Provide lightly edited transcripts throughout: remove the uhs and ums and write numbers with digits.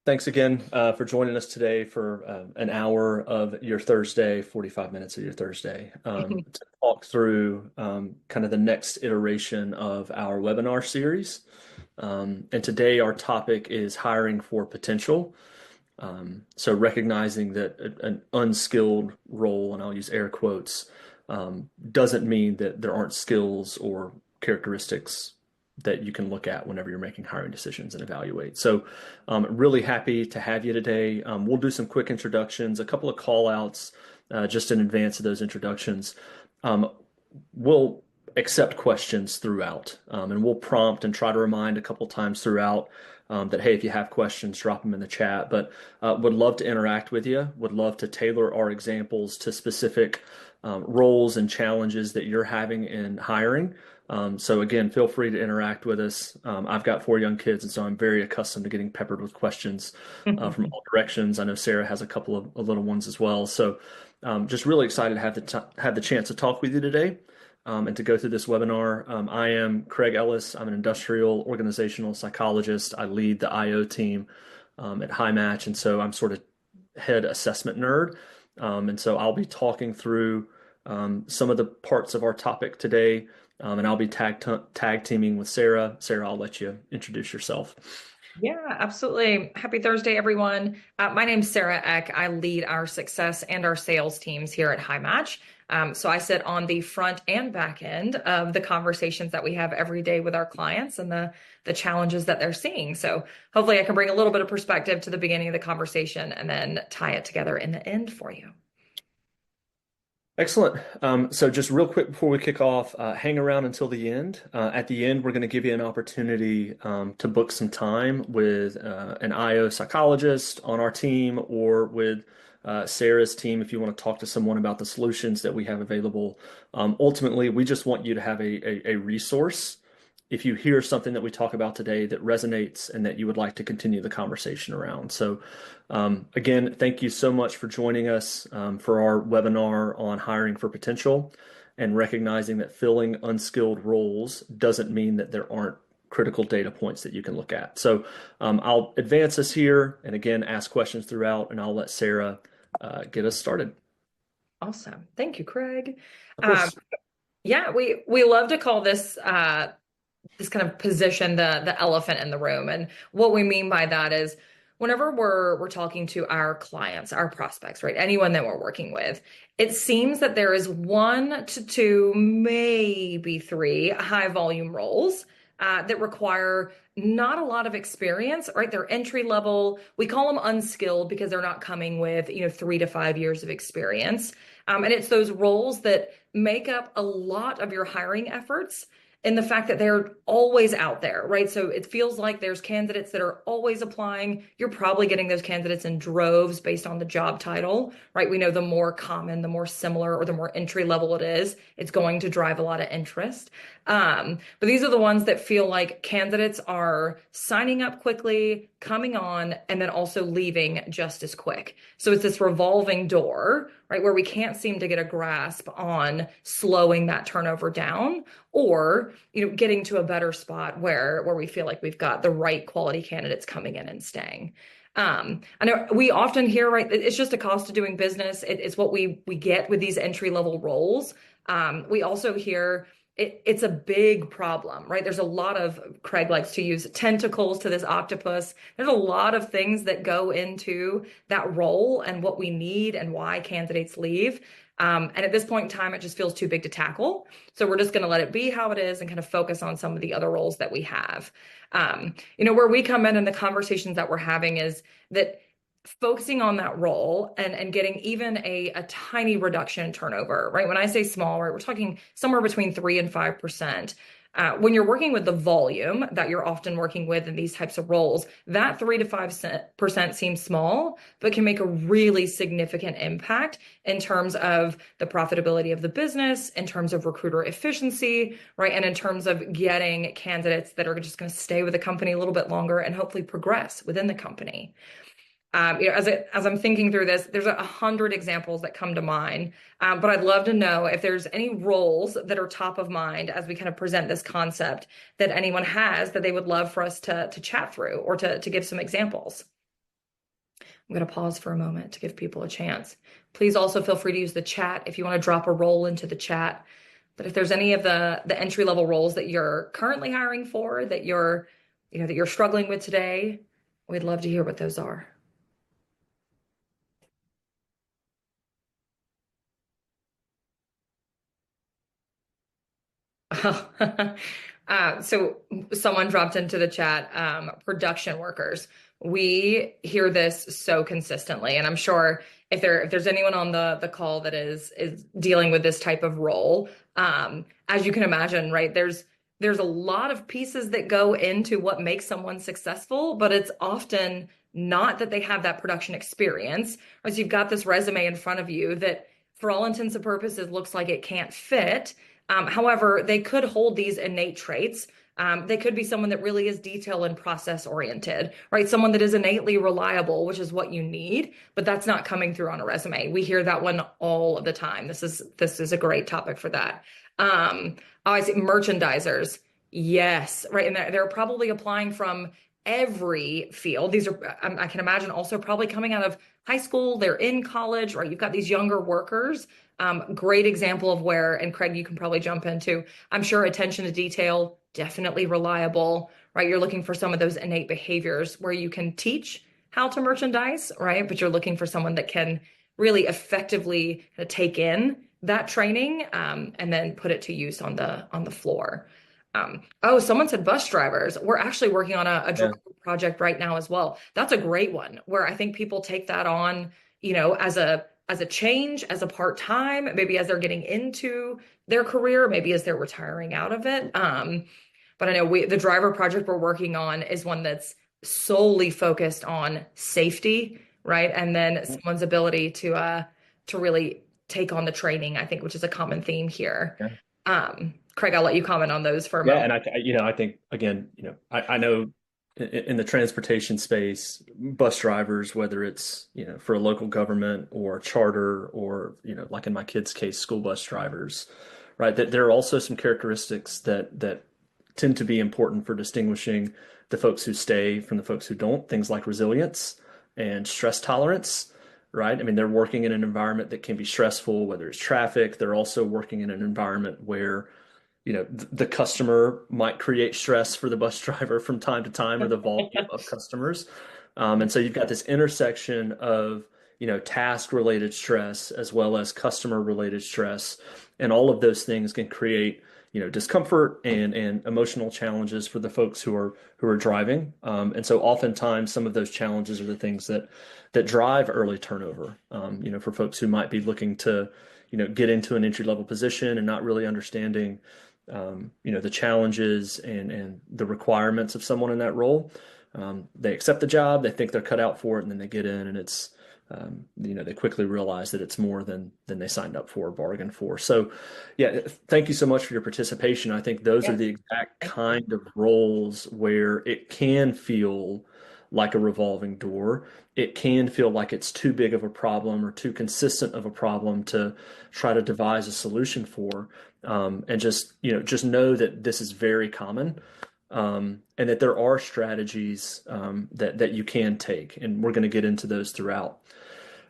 Thanks again for joining us today for an hour of your Thursday, 45 minutes of your Thursday, to talk through kind of the next iteration of our webinar series. And today our topic is hiring for potential. So recognizing that an unskilled role, and I'll use air quotes, doesn't mean that there aren't skills or characteristics that you can look at whenever you're making hiring decisions and evaluate. So really happy to have you today. We'll do some quick introductions, a couple of call outs just in advance of those introductions. We'll accept questions throughout, and we'll prompt and try to remind a couple times throughout that, hey, if you have questions, drop them in the chat. But would love to interact with you, would love to tailor our examples to specific roles and challenges that you're having in hiring. So again, feel free to interact with us. I've got 4 young kids, and so I'm very accustomed to getting peppered with questions from all directions. I know Sarah has a couple of little ones as well. So just really excited to have the chance to talk with you today and to go through this webinar. I am Craig Ellis. I'm an industrial organizational psychologist. I lead the IO team at HighMatch, and so I'm sort of head assessment nerd. And so I'll be talking through some of the parts of our topic today. And I'll be tag teaming with Sarah. Sarah, I'll let you introduce yourself. Yeah, absolutely. Happy Thursday, everyone. My name's Sarah Eck. I lead our success and our sales teams here at HighMatch. So I sit on the front and back end of the conversations that we have every day with our clients and the challenges that they're seeing. So hopefully I can bring a little bit of perspective to the beginning of the conversation and then tie it together in the end for you. Excellent. So just real quick before we kick off, hang around until the end. At the end, we're going to give you an opportunity to book some time with an IO psychologist on our team or with Sarah's team if you want to talk to someone about the solutions that we have available. Ultimately, we just want you to have a resource if you hear something that we talk about today that resonates and that you would like to continue the conversation around. So again, thank you so much for joining us for our webinar on hiring for potential and recognizing that filling unskilled roles doesn't mean that there aren't critical data points that you can look at. So I'll advance us here and again, ask questions throughout, and I'll let Sarah get us started. Awesome. Thank you, Craig. Of course. Yeah, we love to call this this kind of position the elephant in the room. And what we mean by that is whenever we're talking to our clients, our prospects, right? Anyone that we're working with, it seems that there is 1 to 2, maybe 3 high volume roles that require not a lot of experience, right? They're entry level. We call them unskilled because they're not coming with, 3 to 5 years of experience. And it's those roles that make up a lot of your hiring efforts and the fact that they're always out there, right? So it feels like there's candidates that are always applying. You're probably getting those candidates in droves based on the job title, right? We know the more common, the more similar, or the more entry level it is, it's going to drive a lot of interest. But these are the ones that feel like candidates are signing up quickly, coming on, and then also leaving just as quick. So it's this revolving door, right, where we can't seem to get a grasp on slowing that turnover down or, getting to a better spot where we feel like we've got the right quality candidates coming in and staying. I know we often hear, right, it's just a cost of doing business. It's what we get with these entry level roles. We also hear it's a big problem, right? There's a lot of, Craig likes to use tentacles to this octopus. There's a lot of things that go into that role and what we need and why candidates leave. And at this point in time, it just feels too big to tackle. So we're just going to let it be how it is and kind of focus on some of the other roles that we have. Where we come in and the conversations that we're having is that focusing on that role and getting even a tiny reduction in turnover, right? When I say small, right, we're talking somewhere between 3 and 5%. When you're working with the volume that you're often working with in these types of roles, that 3 to 5% seems small, but can make a really significant impact in terms of the profitability of the business, in terms of recruiter efficiency, right? And in terms of getting candidates that are just going to stay with the company a little bit longer and hopefully progress within the company. As I'm thinking through this, there's 100 examples that come to mind, but I'd love to know if there's any roles that are top of mind as we kind of present this concept that anyone has that they would love for us to chat through or to give some examples. I'm going to pause for a moment to give people a chance. Please also feel free to use the chat if you want to drop a role into the chat. But if there's any of the entry level roles that you're currently hiring for, that you're struggling with today, we'd love to hear what those are. So someone dropped into the chat, production workers. We hear this so consistently, and I'm sure if there's anyone on the call that is dealing with this type of role, as you can imagine, right? There's a lot of pieces that go into what makes someone successful, but it's often not that they have that production experience, as you've got this resume in front of you that, for all intents and purposes, looks like it can't fit. However, they could hold these innate traits. They could be someone that really is detail and process oriented, right? Someone that is innately reliable, which is what you need, but that's not coming through on a resume. We hear that one all of the time. This is a great topic for that. I see merchandisers. Yes, right. And they're probably applying from every field. These are, I can imagine, also probably coming out of high school. They're in college, right? You've got these younger workers. Great example of where, and Craig, you can probably jump into, I'm sure attention to detail, definitely reliable, right? You're looking for some of those innate behaviors where you can teach how to merchandise, right? But you're looking for someone that can really effectively take in that training, and then put it to use on the floor. Oh, someone said bus drivers. We're actually working on a Yeah. driver project right now as well. That's a great one where I think people take that on, as a change, as a part-time, maybe as they're getting into their career, maybe as they're retiring out of it. But I know the driver project we're working on is one that's solely focused on safety, right? And then someone's ability to really take on the training, I think, which is a common theme here. Yeah. Craig, I'll let you comment on those for a Yeah, moment. and I think again, I know in the transportation space, bus drivers, whether it's, for a local government or charter or, like in my kids' case, school bus drivers, right? That there are also some characteristics that tend to be important for distinguishing the folks who stay from the folks who don't. Things like resilience and stress tolerance, right? I mean, they're working in an environment that can be stressful, whether it's traffic. They're also working in an environment where the customer might create stress for the bus driver from time to time, or the volume of customers. And so you've got this intersection of, task related stress as well as customer related stress. And all of those things can create, discomfort and emotional challenges for the folks who are driving. And so oftentimes some of those challenges are the things that drive early turnover, for folks who might be looking to, get into an entry level position and not really understanding the challenges and the requirements of someone in that role. They accept the job, they think they're cut out for it, and then they get in, and it's they quickly realize that it's more than they signed up for or bargained for. So, yeah, thank you so much for your participation. I think those are Yeah. the exact kind of roles where it can feel like a revolving door. It can feel like it's too big of a problem or too consistent of a problem to try to devise a solution for. And just know that this is very common, and that there are strategies that you can take, and we're going to get into those throughout.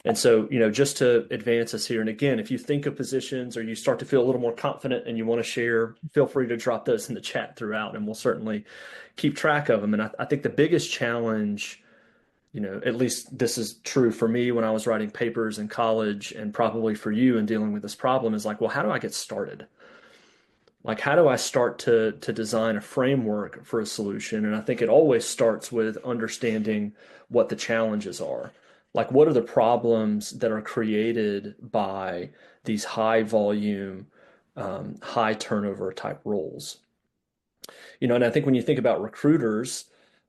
And so, just to advance us here, and again, if you think of positions or you start to feel a little more confident and you want to share, feel free to drop those in the chat throughout, and we'll certainly keep track of them. And I think the biggest challenge, at least this is true for me when I was writing papers in college, and probably for you in dealing with this problem, is like, well, how do I get started? Like, how do I start to design a framework for a solution? And I think it always starts with understanding what the challenges are. Like, what are the problems that are created by these high volume, high turnover type roles? And I think when you think about recruiters,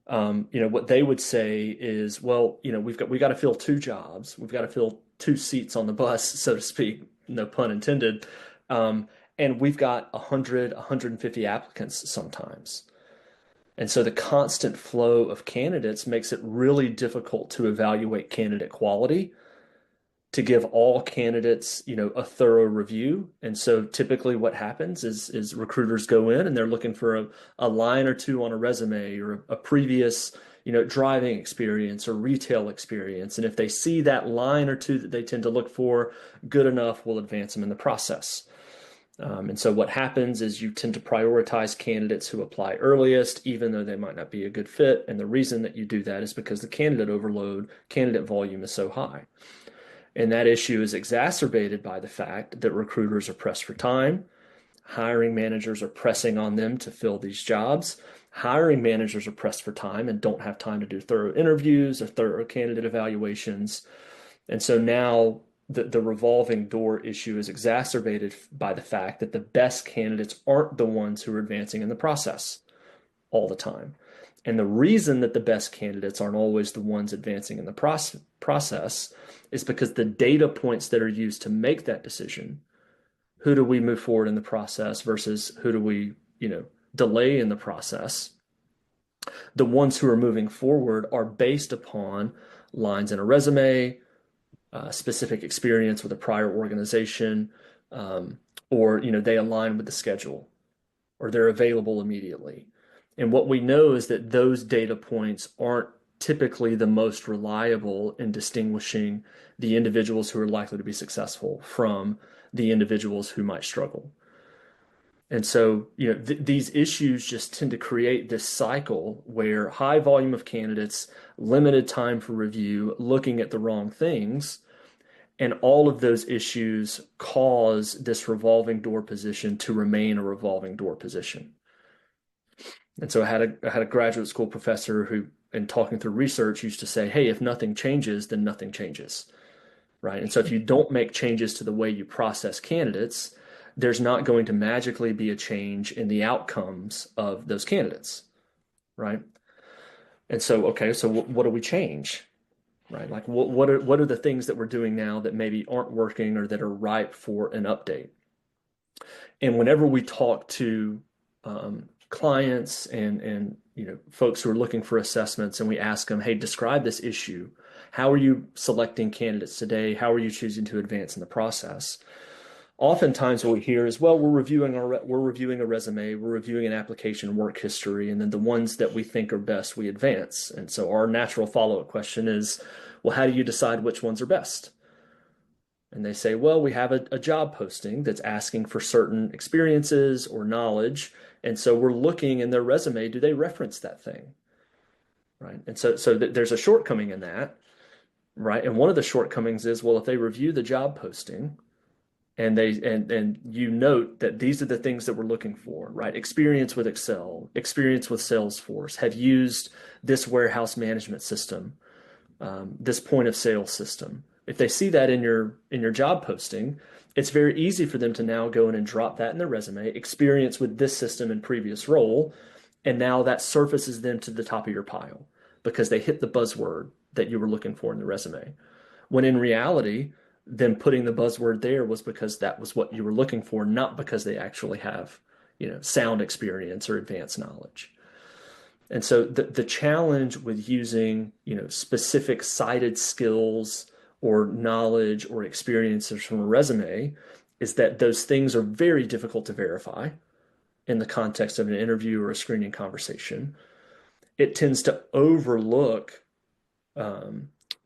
what they would say is, well, we got to fill two jobs. We've got to fill two seats on the bus, so to speak, no pun intended. And we've got 100, 150 applicants sometimes. And so the constant flow of candidates makes it really difficult to evaluate candidate quality, to give all candidates, a thorough review. And so typically what happens is recruiters go in and they're looking for a line or two on a resume, or a previous, driving experience or retail experience. And if they see that line or two that they tend to look for, good enough, we'll advance them in the process. And so what happens is you tend to prioritize candidates who apply earliest, even though they might not be a good fit. And the reason that you do that is because the candidate overload, candidate volume is so high. And that issue is exacerbated by the fact that recruiters are pressed for time. Hiring managers are pressing on them to fill these jobs. Hiring managers are pressed for time and don't have time to do thorough interviews or thorough candidate evaluations. And so now the revolving door issue is exacerbated by the fact that the best candidates aren't the ones who are advancing in the process all the time. And the reason that the best candidates aren't always the ones advancing in the process is because the data points that are used to make that decision, who do we move forward in the process versus who do we, delay in the process, the ones who are moving forward are based upon lines in a resume, specific experience with a prior organization, or they align with the schedule, or they're available immediately. And what we know is that those data points aren't typically the most reliable in distinguishing the individuals who are likely to be successful from the individuals who might struggle. And so, these issues just tend to create this cycle where high volume of candidates, limited time for review, looking at the wrong things, and all of those issues cause this revolving door position to remain a revolving door position. And so I had a graduate school professor who, in talking through research, used to say, hey, if nothing changes, then nothing changes, right? And so if you don't make changes to the way you process candidates, there's not going to magically be a change in the outcomes of those candidates, right? And so, okay, so what do we change, right? Like what are the things that we're doing now that maybe aren't working or that are ripe for an update? And whenever we talk to clients and folks who are looking for assessments, and we ask them, hey, describe this issue. How are you selecting candidates today? How are you choosing to advance in the process? Oftentimes what we hear is, well, we're reviewing a resume, we're reviewing an application work history, and then the ones that we think are best, we advance. And so our natural follow-up question is, well, how do you decide which ones are best? And they say, well, we have a job posting that's asking for certain experiences or knowledge. And so we're looking in their resume, do they reference that thing? Right. And so there's a shortcoming in that, right? And one of the shortcomings is, well, if they review the job posting and you note that these are the things that we're looking for, right? Experience with Excel, experience with Salesforce, have used this warehouse management system, this point of sale system. If they see that in your job posting, it's very easy for them to now go in and drop that in their resume, experience with this system in previous role, and now that surfaces them to the top of your pile because they hit the buzzword that you were looking for in the resume. When in reality, them putting the buzzword there was because that was what you were looking for, not because they actually have, sound experience or advanced knowledge. And so the challenge with using, specific cited skills or knowledge or experiences from a resume is that those things are very difficult to verify in the context of an interview or a screening conversation. It tends to overlook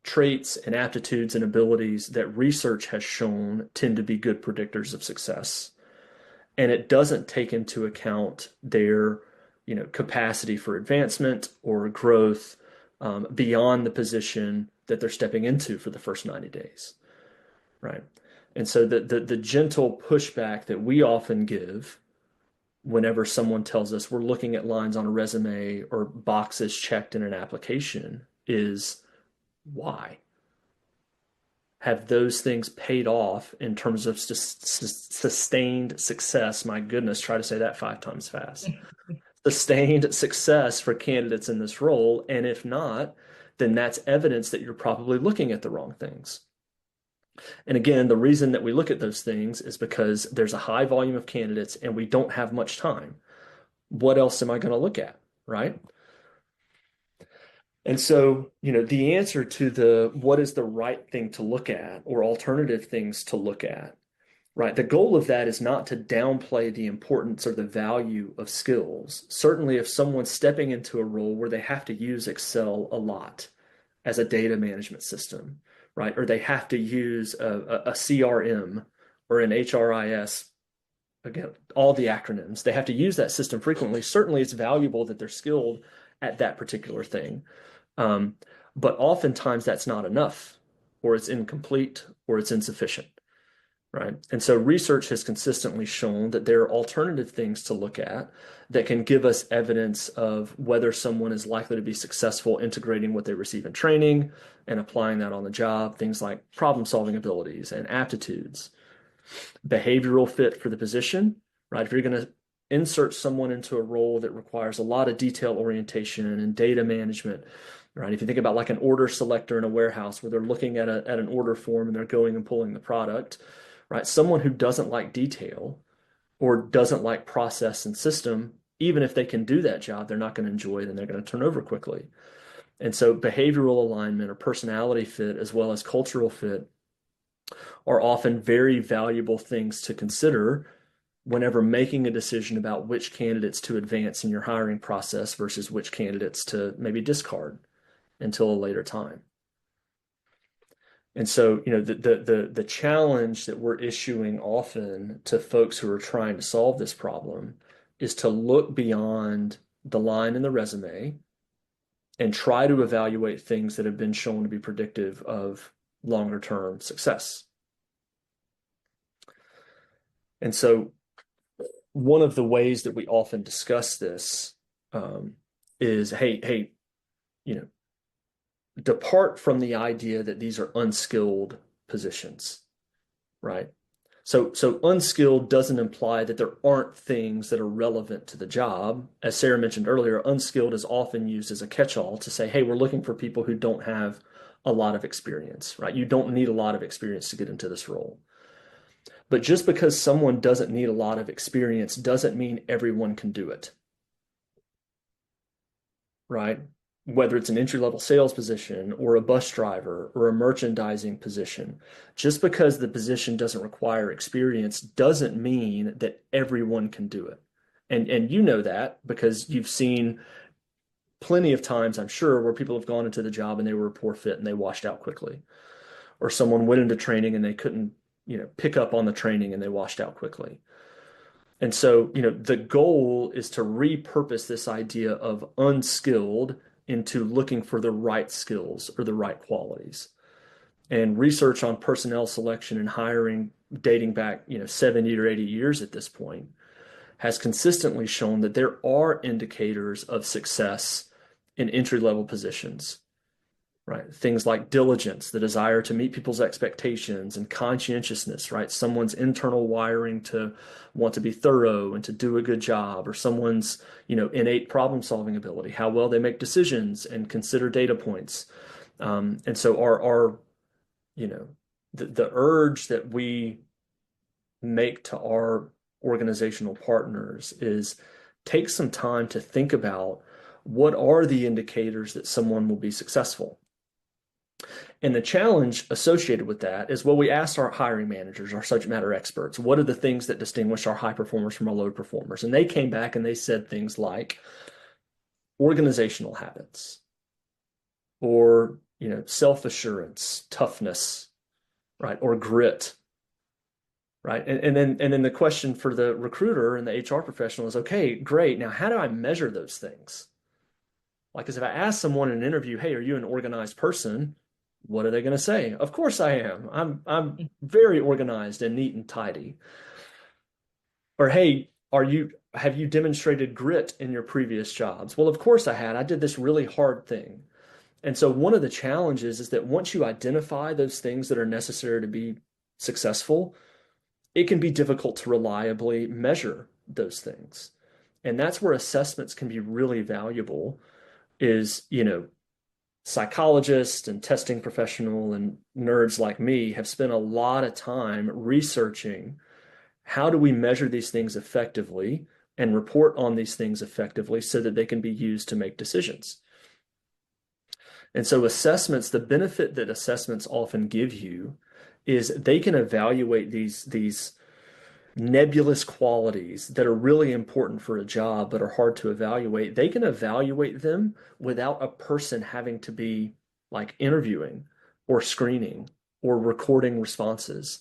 traits and aptitudes and abilities that research has shown tend to be good predictors of success. And it doesn't take into account their capacity for advancement or growth beyond the position that they're stepping into for the first 90 days, right? And so the gentle pushback that we often give whenever someone tells us we're looking at lines on a resume or boxes checked in an application is, why? Have those things paid off in terms of sustained success? My goodness, try to say that 5 times fast. Sustained success for candidates in this role. And if not, then that's evidence that you're probably looking at the wrong things. And again, the reason that we look at those things is because there's a high volume of candidates and we don't have much time. What else am I going to look at, right? And so, the answer to what is the right thing to look at or alternative things to look at right? The goal of that is not to downplay the importance or the value of skills. Certainly, if someone's stepping into a role where they have to use Excel a lot as a data management system, right? Or they have to use a CRM or an HRIS, again, all the acronyms, they have to use that system frequently. Certainly, it's valuable that they're skilled at that particular thing. Um, but oftentimes that's not enough, or it's incomplete, or it's insufficient, right? And so research has consistently shown that there are alternative things to look at that can give us evidence of whether someone is likely to be successful integrating what they receive in training and applying that on the job, things like problem-solving abilities and aptitudes, behavioral fit for the position, right? If you're going to insert someone into a role that requires a lot of detail orientation and data management, right? If you think about like an order selector in a warehouse where they're looking at an order form and they're going and pulling the product, right? Someone who doesn't like detail or doesn't like process and system, even if they can do that job, they're not going to enjoy it and they're going to turn over quickly. And so behavioral alignment or personality fit, as well as cultural fit, are often very valuable things to consider whenever making a decision about which candidates to advance in your hiring process versus which candidates to maybe discard until a later time. And so, the challenge that we're issuing often to folks who are trying to solve this problem is to look beyond the line in the resume and try to evaluate things that have been shown to be predictive of longer term success. And so one of the ways that we often discuss this is, hey, depart from the idea that these are unskilled positions, right? So unskilled doesn't imply that there aren't things that are relevant to the job. As Sarah mentioned earlier, unskilled is often used as a catch-all to say, hey, we're looking for people who don't have a lot of experience, right? You don't need a lot of experience to get into this role. But just because someone doesn't need a lot of experience doesn't mean everyone can do it, right? Whether it's an entry-level sales position or a bus driver or a merchandising position, just because the position doesn't require experience doesn't mean that everyone can do it. And you know that because you've seen plenty of times, I'm sure, where people have gone into the job and they were a poor fit and they washed out quickly. Or someone went into training and they couldn't, pick up on the training and they washed out quickly. And so, the goal is to repurpose this idea of unskilled into looking for the right skills or the right qualities. And research on personnel selection and hiring dating back, 70 or 80 years at this point has consistently shown that there are indicators of success in entry-level positions, right? Things like diligence, the desire to meet people's expectations, and conscientiousness, right? Someone's internal wiring to want to be thorough and to do a good job, or someone's, innate problem-solving ability, how well they make decisions and consider data points. And so our the urge that we make to our organizational partners is take some time to think about what are the indicators that someone will be successful. And the challenge associated with that is, well, we asked our hiring managers, our subject matter experts, what are the things that distinguish our high performers from our low performers? And they came back and they said things like organizational habits or, self-assurance, toughness, right? Or grit, right? And then the question for the recruiter and the HR professional is, okay, great. Now, how do I measure those things? Like, because if I ask someone in an interview, hey, are you an organized person? What are they going to say? Of course I am. I'm very organized and neat and tidy. Or hey, have you demonstrated grit in your previous jobs? Well, of course I had. I did this really hard thing. And so one of the challenges is that once you identify those things that are necessary to be successful, it can be difficult to reliably measure those things. And that's where assessments can be really valuable is, psychologists and testing professional and nerds like me have spent a lot of time researching how do we measure these things effectively and report on these things effectively so that they can be used to make decisions. And so assessments, the benefit that assessments often give you is they can evaluate these nebulous qualities that are really important for a job but are hard to evaluate, they can evaluate them without a person having to be like interviewing or screening or recording responses.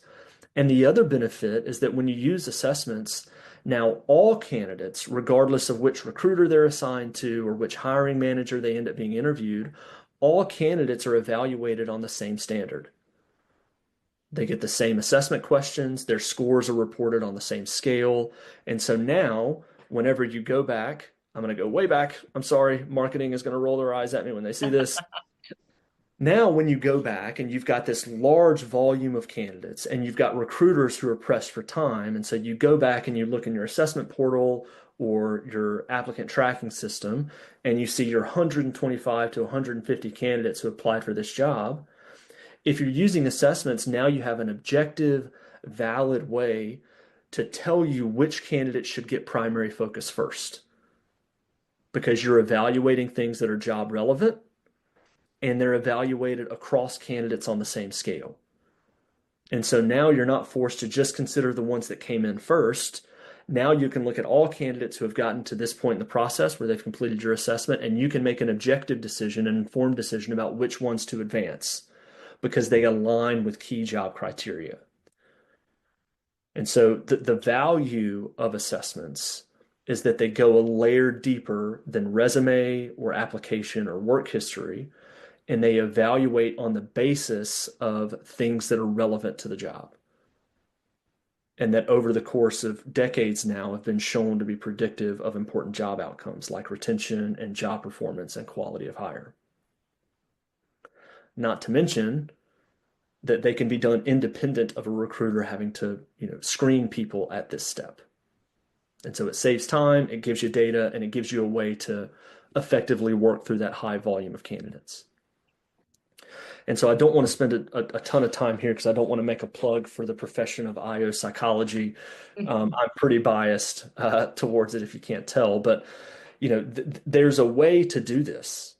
And the other benefit is that when you use assessments, now all candidates, regardless of which recruiter they're assigned to or which hiring manager they end up being interviewed, all candidates are evaluated on the same standard. They get the same assessment questions, their scores are reported on the same scale. And so now, whenever you go back, I'm going to go way back. I'm sorry, marketing is going to roll their eyes at me when they see this. Now, when you go back and you've got this large volume of candidates and you've got recruiters who are pressed for time, and so you go back and you look in your assessment portal or your applicant tracking system and you see your 125 to 150 candidates who applied for this job. If you're using assessments, now you have an objective, valid way to tell you which candidate should get primary focus first because you're evaluating things that are job relevant and they're evaluated across candidates on the same scale. And so now you're not forced to just consider the ones that came in first. Now you can look at all candidates who have gotten to this point in the process where they've completed your assessment, and you can make an objective decision, an informed decision about which ones to advance because they align with key job criteria. And so the value of assessments is that they go a layer deeper than resume or application or work history, and they evaluate on the basis of things that are relevant to the job. And that over the course of decades now have been shown to be predictive of important job outcomes like retention and job performance and quality of hire. Not to mention that they can be done independent of a recruiter having to, screen people at this step. And so it saves time, it gives you data, and it gives you a way to effectively work through that high volume of candidates. And so I don't want to spend a ton of time here because I don't want to make a plug for the profession of IO psychology. I'm pretty biased towards it if you can't tell, but there's a way to do this,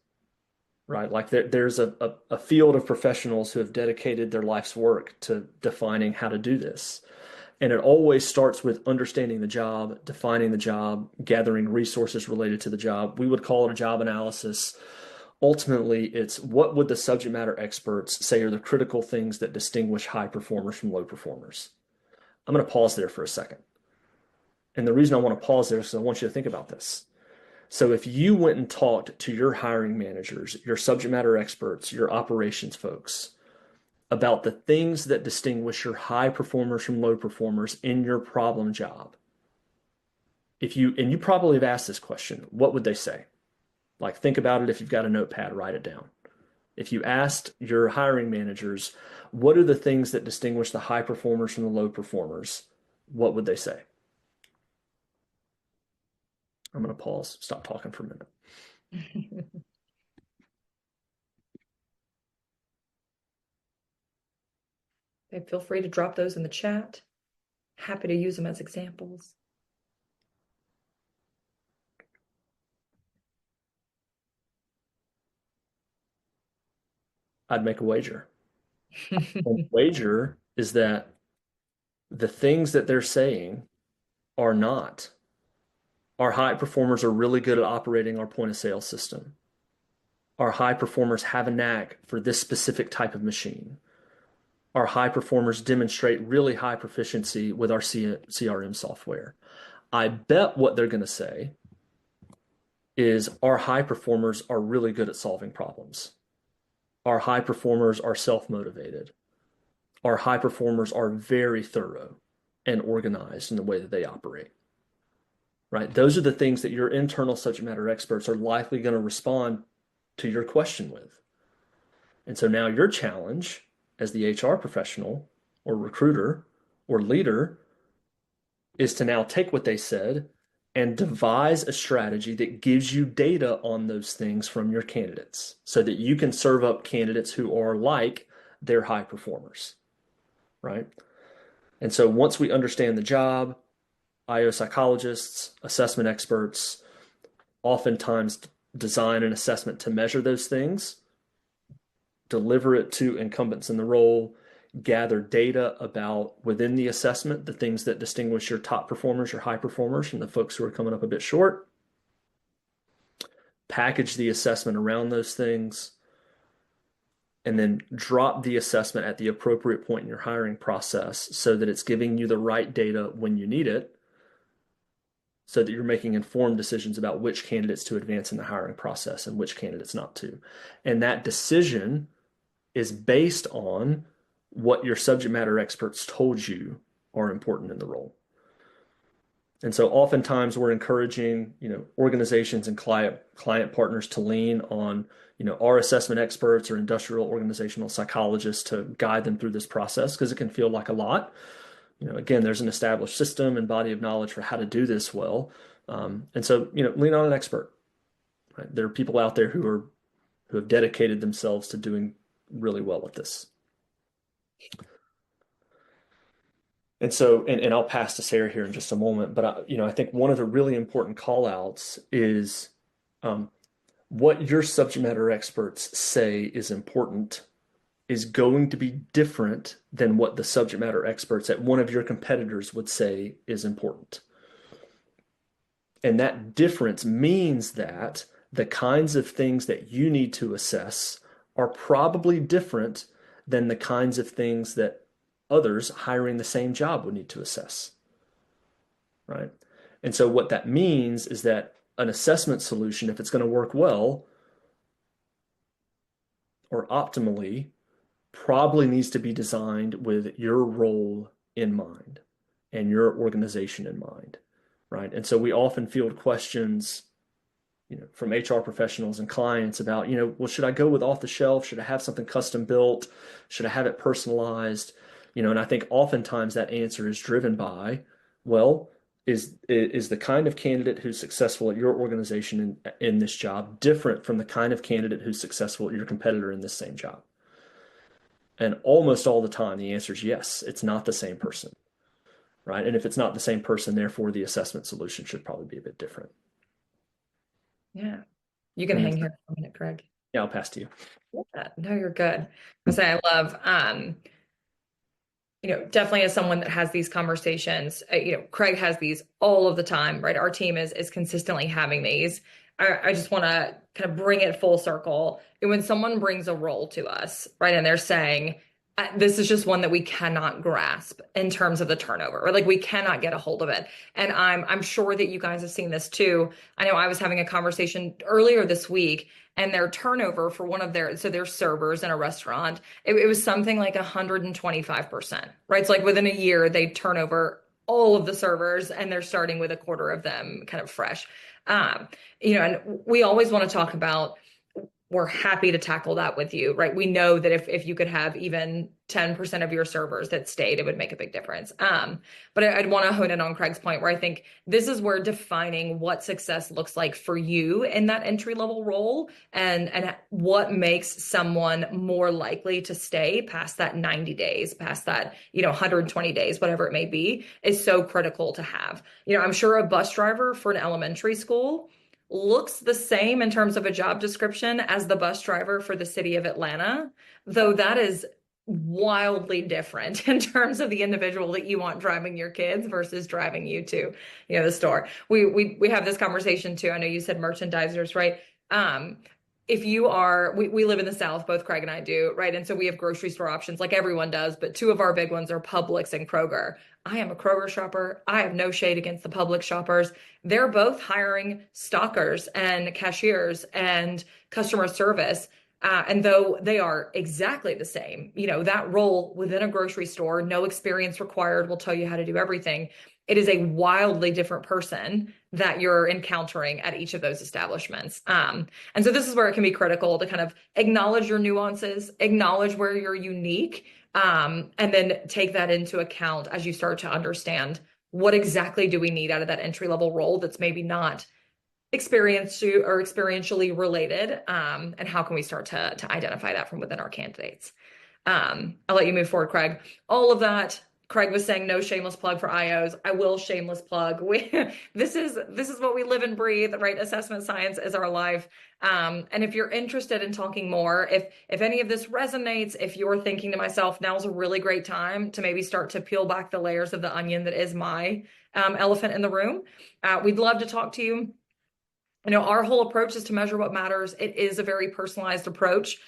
right? Like there's a field of professionals who have dedicated their life's work to defining how to do this. And it always starts with understanding the job, defining the job, gathering resources related to the job. We would call it a job analysis. Ultimately, it's what would the subject matter experts say are the critical things that distinguish high performers from low performers? I'm going to pause there for a second. And the reason I want to pause there is because I want you to think about this. So if you went and talked to your hiring managers, your subject matter experts, your operations folks about the things that distinguish your high performers from low performers in your problem job, and you probably have asked this question, what would they say? Like, think about it. If you've got a notepad, write it down. If you asked your hiring managers, what are the things that distinguish the high performers from the low performers? What would they say? I'm going to pause, stop talking for a minute. Okay, feel free to drop those in the chat. Happy to use them as examples. I'd make a wager. And the wager is that the things that they're saying are not. Our high performers are really good at operating our point of sale system. Our high performers have a knack for this specific type of machine. Our high performers demonstrate really high proficiency with our CRM software. I bet what they're going to say is our high performers are really good at solving problems. Our high performers are self-motivated. Our high performers are very thorough and organized in the way that they operate. Right? Those are the things that your internal subject matter experts are likely going to respond to your question with. And so now your challenge as the HR professional or recruiter or leader is to now take what they said and devise a strategy that gives you data on those things from your candidates so that you can serve up candidates who are like their high performers, right? And so once we understand the job, IO psychologists, assessment experts oftentimes design an assessment to measure those things, deliver it to incumbents in the role, gather data about within the assessment, the things that distinguish your top performers, your high performers from the folks who are coming up a bit short, package the assessment around those things, and then drop the assessment at the appropriate point in your hiring process so that it's giving you the right data when you need it, so that you're making informed decisions about which candidates to advance in the hiring process and which candidates not to. And that decision is based on what your subject matter experts told you are important in the role. And so oftentimes we're encouraging, organizations and client partners to lean on, our assessment experts or industrial organizational psychologists to guide them through this process because it can feel like a lot. Again, there's an established system and body of knowledge for how to do this well. And so, lean on an expert. Right? There are people out there who have dedicated themselves to doing really well with this. And so, and I'll pass to Sarah here in just a moment, but I think one of the really important call outs is what your subject matter experts say is important is going to be different than what the subject matter experts at one of your competitors would say is important. And that difference means that the kinds of things that you need to assess are probably different than the kinds of things that others hiring the same job would need to assess, right? And so what that means is that an assessment solution, if it's going to work well or optimally, probably needs to be designed with your role in mind and your organization in mind, right? And so we often field questions, from HR professionals and clients about, well, should I go with off the shelf? Should I have something custom built? Should I have it personalized? And I think oftentimes that answer is driven by, well, is the kind of candidate who's successful at your organization in this job different from the kind of candidate who's successful at your competitor in this same job? And almost all the time, the answer is yes, it's not the same person, right? And if it's not the same person, therefore the assessment solution should probably be a bit different. Yeah. You can hang here for a minute, Craig. Yeah, I'll pass to you. Yeah, no, you're good. I say I love, definitely as someone that has these conversations, Craig has these all of the time, right? Our team is consistently having these. I just want to kind of bring it full circle. And when someone brings a role to us, right, and they're saying, this is just one that we cannot grasp in terms of the turnover, or like we cannot get a hold of it. And I'm sure that you guys have seen this too. I know I was having a conversation earlier this week, and their turnover for one of their servers in a restaurant, it was something like 125%, right? It's like within a year, they turn over all of the servers and they're starting with a quarter of them kind of fresh. And we always want to talk about, we're happy to tackle that with you, right? We know that if you could have even 10% of your servers that stayed, it would make a big difference. But I'd want to hone in on Craig's point, where I think this is where defining what success looks like for you in that entry-level role and what makes someone more likely to stay past that 90 days, past that, 120 days, whatever it may be, is so critical to have. I'm sure a bus driver for an elementary school looks the same in terms of a job description as the bus driver for the city of Atlanta, though that is wildly different in terms of the individual that you want driving your kids versus driving you to, the store. We have this conversation too. I know you said merchandisers, right? If you are, we live in the South, both Craig and I do, right? And so we have grocery store options like everyone does, but two of our big ones are Publix and Kroger. I am a Kroger shopper. I have no shade against the Publix shoppers. They're both hiring stockers and cashiers and customer service. And though they are exactly the same, that role within a grocery store, no experience required, will tell you how to do everything. It is a wildly different person that you're encountering at each of those establishments. And so this is where it can be critical to kind of acknowledge your nuances, acknowledge where you're unique, and then take that into account as you start to understand what exactly do we need out of that entry-level role that's maybe not experientially related, and how can we start to identify that from within our candidates. I'll let you move forward, Craig. All of that, Craig was saying no shameless plug for IOs. I will shameless plug. This is what we live and breathe, right? Assessment science is our life. And if you're interested in talking more, if any of this resonates, if you're thinking to myself, now's a really great time to maybe start to peel back the layers of the onion that is my elephant in the room, we'd love to talk to you. Our whole approach is to measure what matters. It is a very personalized approach.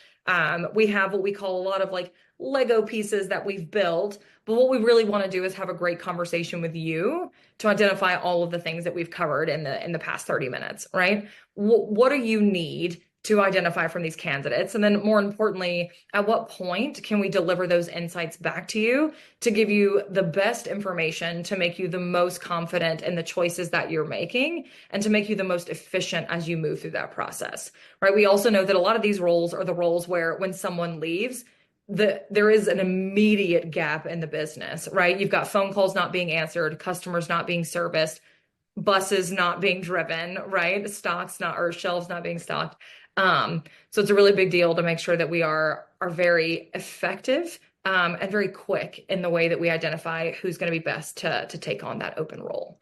We have what we call a lot of like Lego pieces that we've built, but what we really want to do is have a great conversation with you to identify all of the things that we've covered in the past 30 minutes, right? What do you need to identify from these candidates? And then more importantly, at what point can we deliver those insights back to you to give you the best information to make you the most confident in the choices that you're making and to make you the most efficient as you move through that process, right? We also know that a lot of these roles are the roles where when someone leaves, there is an immediate gap in the business, right? You've got phone calls not being answered, customers not being serviced, buses not being driven, right? Stocks not, or shelves not being stocked. So it's a really big deal to make sure that we are very effective and very quick in the way that we identify who's going to be best to take on that open role.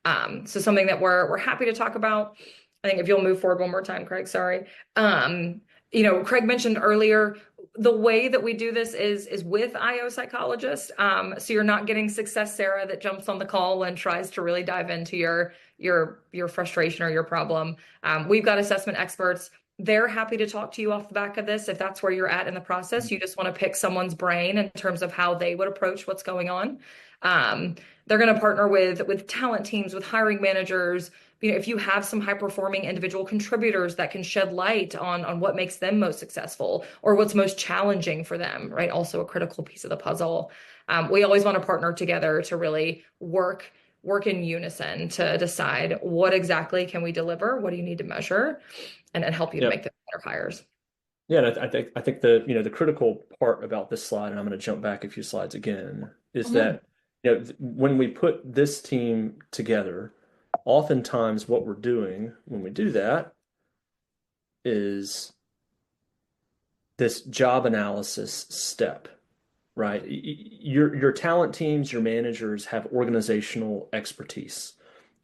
So something that we're happy to talk about. I think if you'll move forward one more time, Craig, sorry. Craig mentioned earlier, the way that we do this is with IO Psychologist. So you're not getting Success Sarah that jumps on the call and tries to really dive into your frustration or your problem. We've got assessment experts. They're happy to talk to you off the back of this. If that's where you're at in the process, you just want to pick someone's brain in terms of how they would approach what's going on. They're going to partner with talent teams, with hiring managers. If you have some high performing individual contributors that can shed light on what makes them most successful or what's most challenging for them, right? Also a critical piece of the puzzle. We always want to partner together to really work in unison to decide what exactly can we deliver, what do you need to measure, and help you to make the better hires. Yeah, and I think the critical part about this slide, and I'm going to jump back a few slides again, is that when we put this team together, oftentimes what we're doing when we do that is this job analysis step, right? Your talent teams, your managers have organizational expertise.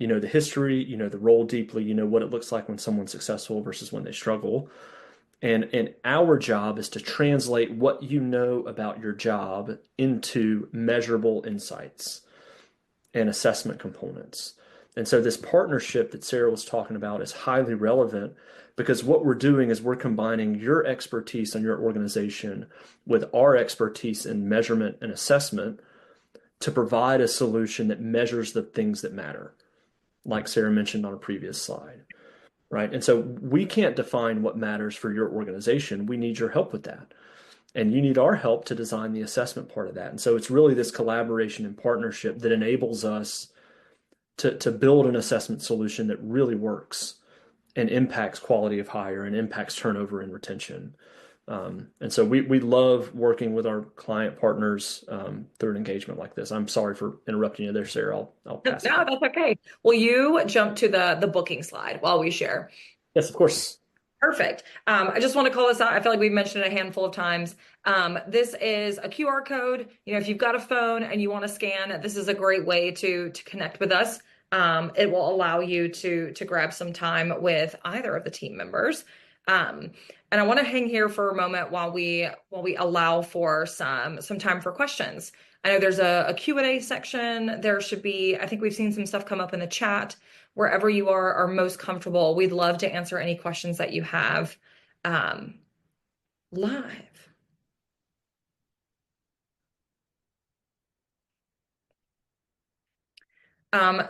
You know the history, you know the role deeply, you know what it looks like when someone's successful versus when they struggle. And our job is to translate what you know about your job into measurable insights and assessment components. And so this partnership that Sarah was talking about is highly relevant because what we're doing is we're combining your expertise in your organization with our expertise in measurement and assessment to provide a solution that measures the things that matter, like Sarah mentioned on a previous slide, right? And so we can't define what matters for your organization. We need your help with that. And you need our help to design the assessment part of that. And so it's really this collaboration and partnership that enables us to build an assessment solution that really works and impacts quality of hire and impacts turnover and retention. And so we love working with our client partners through an engagement like this. I'm sorry for interrupting you there, Sarah. I'll pass it. No, that's okay. Will you jump to the booking slide while we share? Yes, of course. Perfect. I just want to call this out. I feel like we've mentioned it a handful of times. This is a QR code. If you've got a phone and you want to scan, this is a great way to connect with us. It will allow you to grab some time with either of the team members. And I want to hang here for a moment while we allow for some time for questions. I know there's a Q&A section. There should be, I think we've seen some stuff come up in the chat. Wherever you are most comfortable, we'd love to answer any questions that you have live.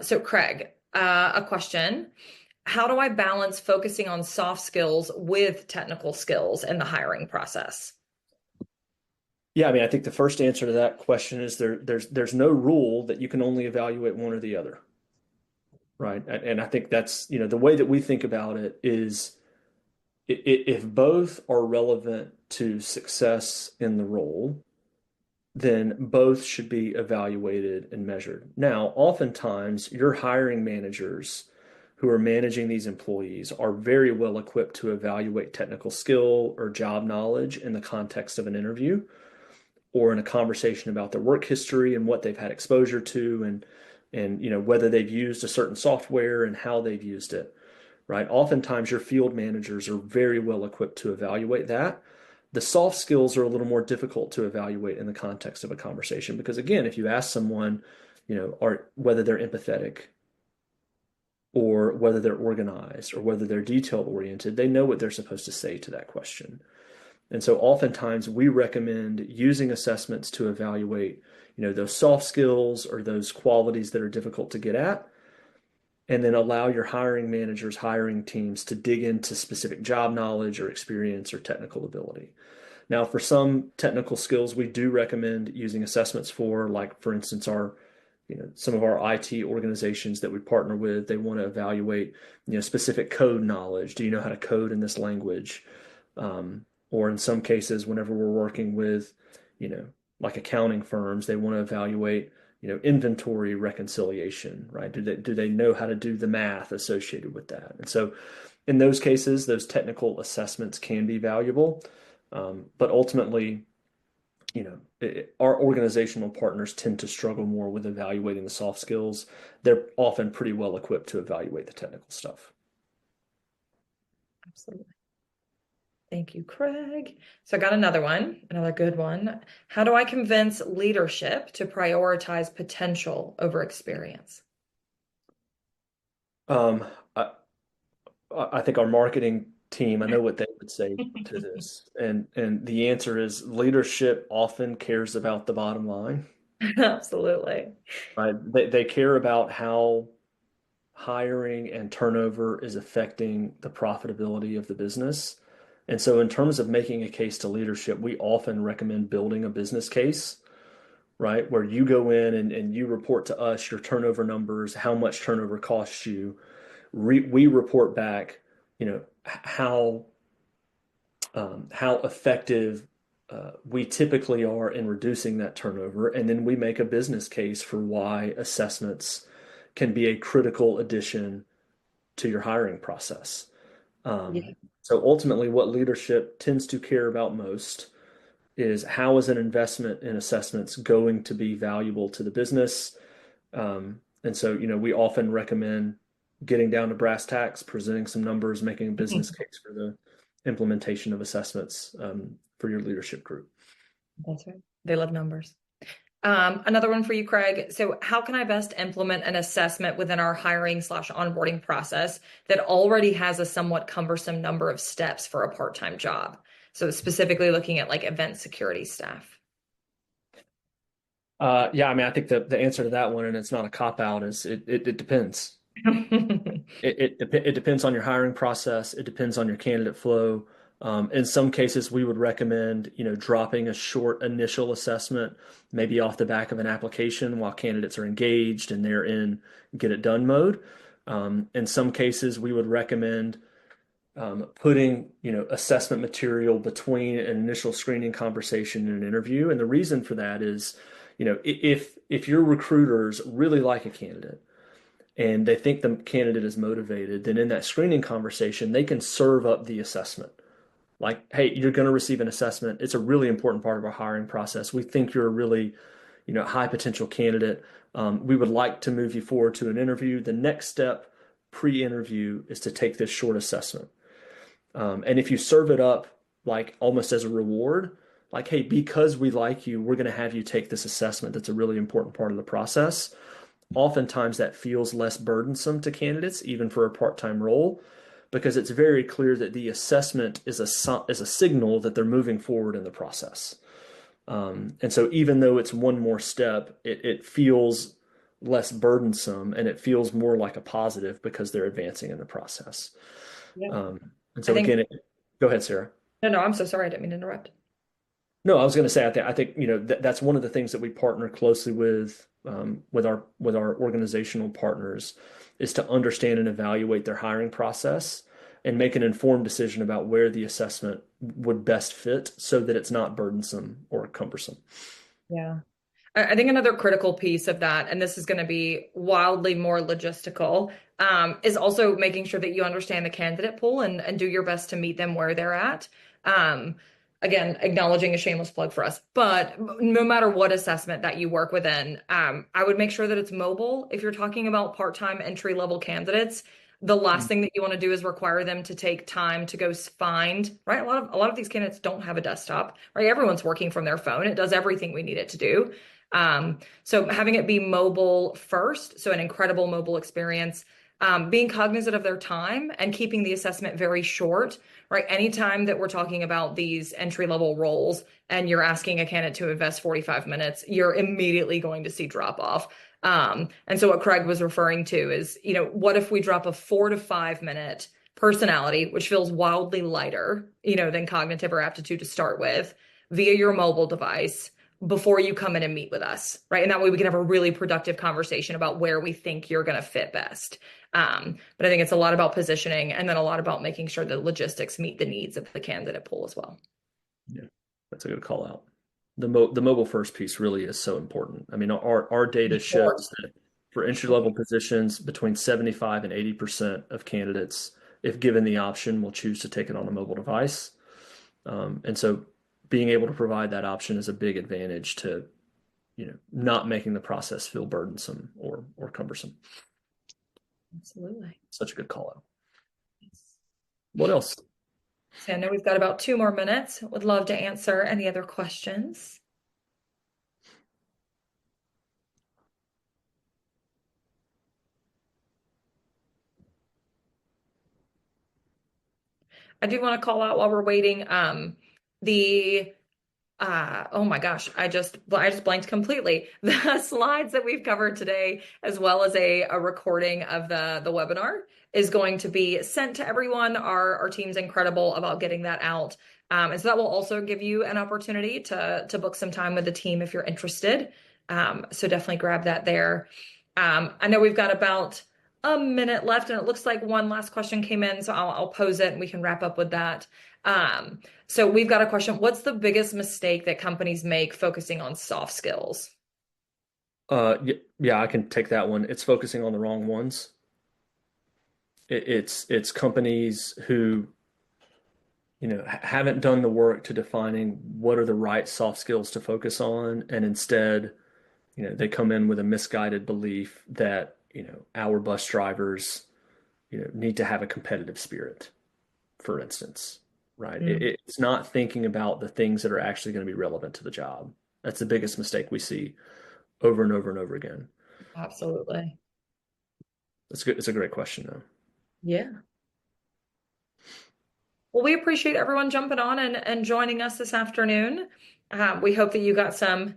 So Craig, a question. How do I balance focusing on soft skills with technical skills in the hiring process? Yeah, I mean, I think the first answer to that question is there's no rule that you can only evaluate one or the other, right? And I think that's, the way that we think about it is if both are relevant to success in the role, then both should be evaluated and measured. Now, oftentimes your hiring managers who are managing these employees are very well equipped to evaluate technical skill or job knowledge in the context of an interview. or in a conversation about their work history and what they've had exposure to, and whether they've used a certain software and how they've used it, right? Oftentimes your field managers are very well equipped to evaluate that. The soft skills are a little more difficult to evaluate in the context of a conversation because, again, if you ask someone, whether they're empathetic or whether they're organized or whether they're detail oriented, they know what they're supposed to say to that question. And so oftentimes we recommend using assessments to evaluate, those soft skills or those qualities that are difficult to get at, and then allow your hiring managers, hiring teams to dig into specific job knowledge or experience or technical ability. Now, for some technical skills, we do recommend using assessments for, like, for instance, some of our IT organizations that we partner with, they want to evaluate, specific code knowledge. Do you know how to code in this language? Or in some cases, whenever we're working with, like accounting firms, they want to evaluate, inventory reconciliation, right? Do they know how to do the math associated with that? And so in those cases, those technical assessments can be valuable. But ultimately, our organizational partners tend to struggle more with evaluating the soft skills. They're often pretty well equipped to evaluate the technical stuff. Absolutely. Thank you, Craig. So I got another good one. How do I convince leadership to prioritize potential over experience? Um, I, I think our marketing team, I know what they would say to this. And the answer is leadership often cares about the bottom line, Absolutely. right? They care about how hiring and turnover is affecting the profitability of the business. And so, in terms of making a case to leadership, we often recommend building a business case, right? Where you go in and you report to us your turnover numbers, how much turnover costs you. We report back, how effective we typically are in reducing that turnover. And then we make a business case for why assessments can be a critical addition to your hiring process. Yeah. So ultimately, what leadership tends to care about most is how is an investment in assessments going to be valuable to the business? And so, we often recommend getting down to brass tacks, presenting some numbers, making a business case for the implementation of assessments for your leadership group. That's right. They love numbers. Another one for you, Craig. So how can I best implement an assessment within our hiring/onboarding process that already has a somewhat cumbersome number of steps for a part-time job? So specifically looking at like event security staff. Yeah, I mean, I think the answer to that one, and it's not a cop out, is it depends. It depends on your hiring process. It depends on your candidate flow. In some cases, we would recommend, dropping a short initial assessment, maybe off the back of an application while candidates are engaged and they're in get it done mode. In some cases, we would recommend putting, assessment material between an initial screening conversation and an interview. And the reason for that is, if your recruiters really like a candidate and they think the candidate is motivated, then in that screening conversation, they can serve up the assessment. Like, hey, you're going to receive an assessment. It's a really important part of our hiring process. We think you're a really, high potential candidate. We would like to move you forward to an interview. The next step pre-interview is to take this short assessment. And if you serve it up like almost as a reward, like, hey, because we like you, we're going to have you take this assessment. That's a really important part of the process. Oftentimes that feels less burdensome to candidates, even for a part-time role, because it's very clear that the assessment is a signal that they're moving forward in the process. And so even though it's one more step, it feels less burdensome and it feels more like a positive because they're advancing in the process. Yeah. And I so think, again, go ahead, Sarah. no, I'm so sorry. I didn't mean to interrupt. No, I was going to say, I think that's one of the things that we partner closely with our organizational partners is to understand and evaluate their hiring process and make an informed decision about where the assessment would best fit so that it's not burdensome or cumbersome. Yeah. I think another critical piece of that, and this is going to be wildly more logistical, is also making sure that you understand the candidate pool and do your best to meet them where they're at. again, acknowledging a shameless plug for us, but no matter what assessment that you work within, I would make sure that it's mobile. If you're talking about part-time entry-level candidates, the last thing that you want to do is require them to take time to go find, right? A lot of these candidates don't have a desktop, right? Everyone's working from their phone. It does everything we need it to do. So having it be mobile first, so an incredible mobile experience, being cognizant of their time and keeping the assessment very short, right? Anytime that we're talking about these entry-level roles and you're asking a candidate to invest 45 minutes, you're immediately going to see drop off. And so what Craig was referring to is, what if we drop a 4 to 5 minute personality, which feels wildly lighter, than cognitive or aptitude to start with, via your mobile device before you come in and meet with us, right? And that way we can have a really productive conversation about where we think you're going to fit best. But I think it's a lot about positioning and then a lot about making sure the logistics meet the needs of the candidate pool as well. Yeah, that's a good call out. The mobile first piece really is so important. I mean, our data shows that for entry level positions, between 75 and 80% of candidates, if given the option, will choose to take it on a mobile device. And so being able to provide that option is a big advantage to, not making the process feel burdensome or cumbersome. Absolutely. Such a good call out. What else? So I know we've got about 2 more minutes. Would love to answer any other questions. I do want to call out while we're waiting, the oh my gosh, I just blanked completely. The slides that we've covered today, as well as a recording of the webinar, is going to be sent to everyone. Our team's incredible about getting that out. And so that will also give you an opportunity to book some time with the team if you're interested. So definitely grab that there. I know we've got about a minute left, and it looks like one last question came in, so I'll pose it and we can wrap up with that. So we've got a question. What's the biggest mistake that companies make focusing on soft skills? Yeah, I can take that one. It's focusing on the wrong ones. It's companies who, haven't done the work to defining what are the right soft skills to focus on, and instead, they come in with a misguided belief that, our bus drivers, need to have a competitive spirit, for instance, right? It's not thinking about the things that are actually going to be relevant to the job. That's the biggest mistake we see over and over and over again. Absolutely. That's good. It's a great question, though. Yeah. Well, we appreciate everyone jumping on and joining us this afternoon. We hope that you got some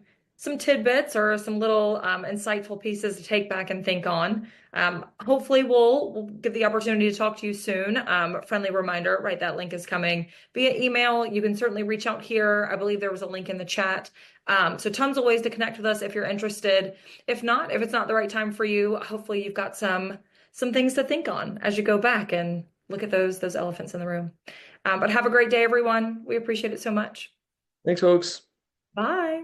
tidbits or some little insightful pieces to take back and think on. Hopefully we'll get the opportunity to talk to you soon. Friendly reminder, right? That link is coming via email. You can certainly reach out here. I believe there was a link in the chat. So tons of ways to connect with us if you're interested. If it's not the right time for you, hopefully you've got some things to think on as you go back and look at those elephants in the room. But have a great day, everyone. We appreciate it so much. Thanks, folks. Bye.